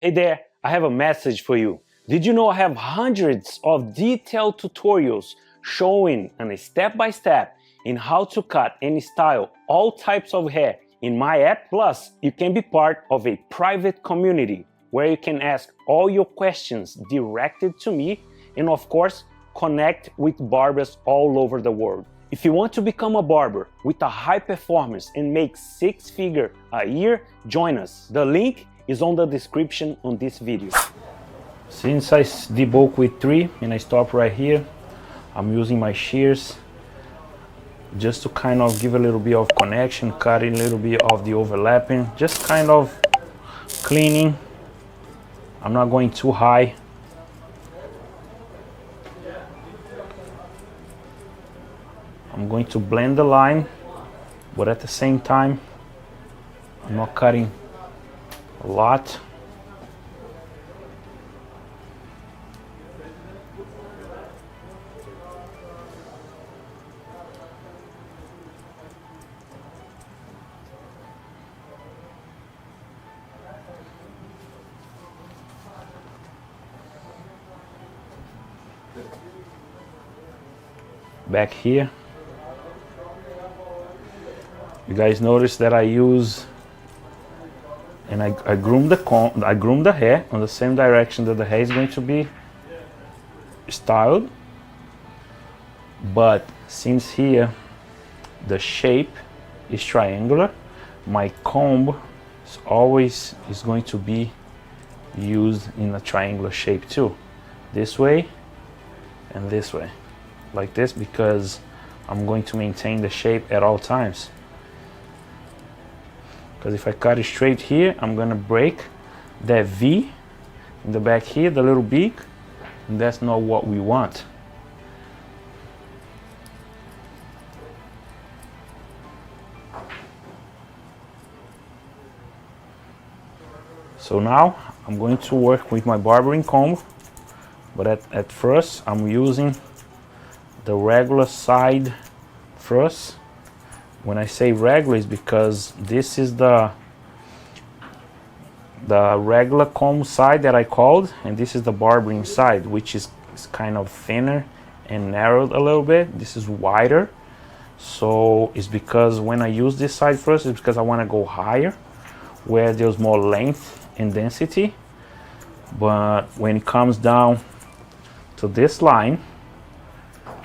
Hey there, I have a message for you. Did you know I have hundreds of detailed tutorials showing on a step-by-step in how to cut and style all types of hair in my app? Plus, you can be part of a private community where you can ask all your questions directed to me and of course, connect with barbers all over the world. If you want to become a barber with a high performance and make 6 figures a year, join us. The link is on the description on this video. Since I debulk with 3 and I stop right here, I'm using my shears just to kind of give a little bit of connection, cutting a little bit of the overlapping, just kind of cleaning. I'm not going too high. I'm going to blend the line, but at the same time, I'm not cutting a lot. Back here, you guys notice that I use and I groom the comb, I groom the hair on the same direction that the hair is going to be styled. But since here the shape is triangular, my comb is going to be used in a triangular shape too. This way and this way. Like this, because I'm going to maintain the shape at all times. Because if I cut it straight here, I'm gonna break that V in the back here, the little beak, and that's not what we want. So now I'm going to work with my barbering comb, but at first I'm using the regular side first. When I say regular, is because this is the regular comb side that I called, and this is the barbering side, which is kind of thinner and narrowed a little bit. This is wider, so it's because when I use this side first, it's because I want to go higher where there's more length and density. But when it comes down to this line,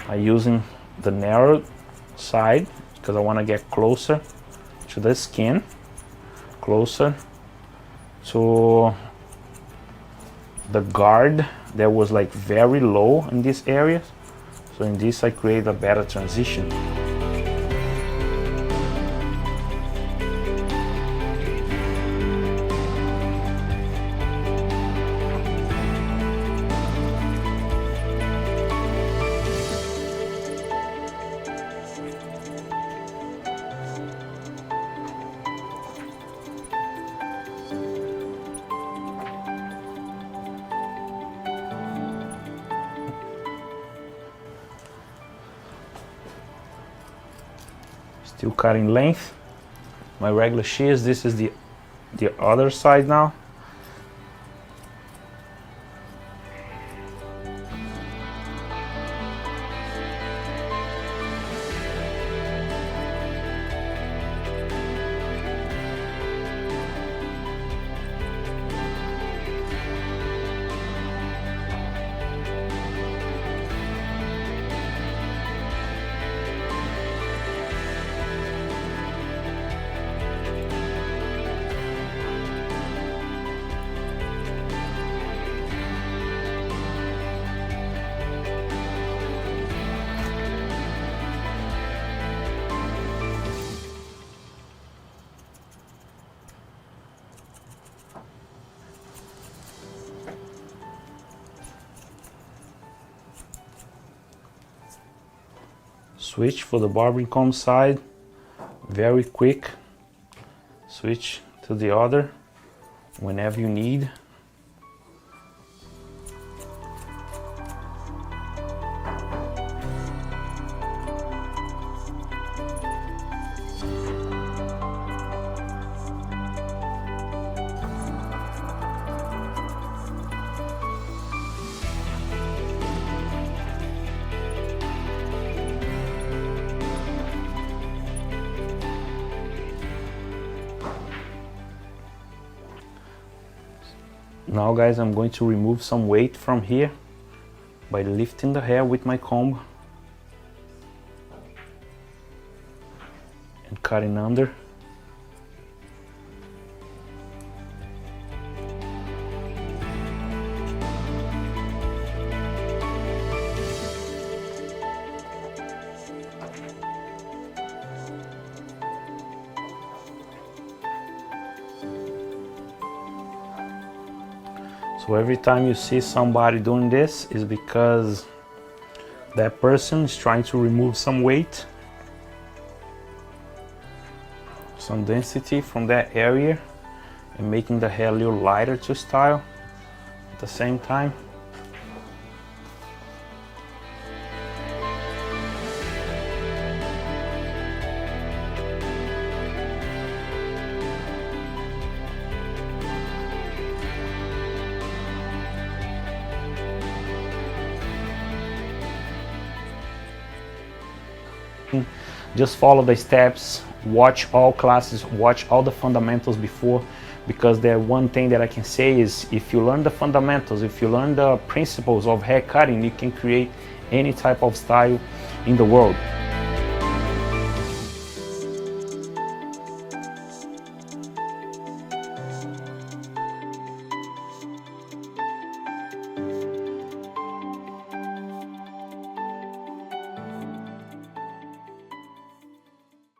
I'm using the narrowed side because I want to get closer to the skin, closer to the guard that was like very low in this area. So in this I create a better transition. Still cutting length. My regular shears, this is the other side now. Switch for the barbering comb side, very quick. Switch to the other whenever you need. Now guys, I'm going to remove some weight from here by lifting the hair with my comb and cutting under. So every time you see somebody doing this is because that person is trying to remove some weight, some density from that area, and making the hair a little lighter to style at the same time. Just follow the steps, watch all classes, watch all the fundamentals before, because the one thing that I can say is if you learn the fundamentals, if you learn the principles of hair cutting, you can create any type of style in the world.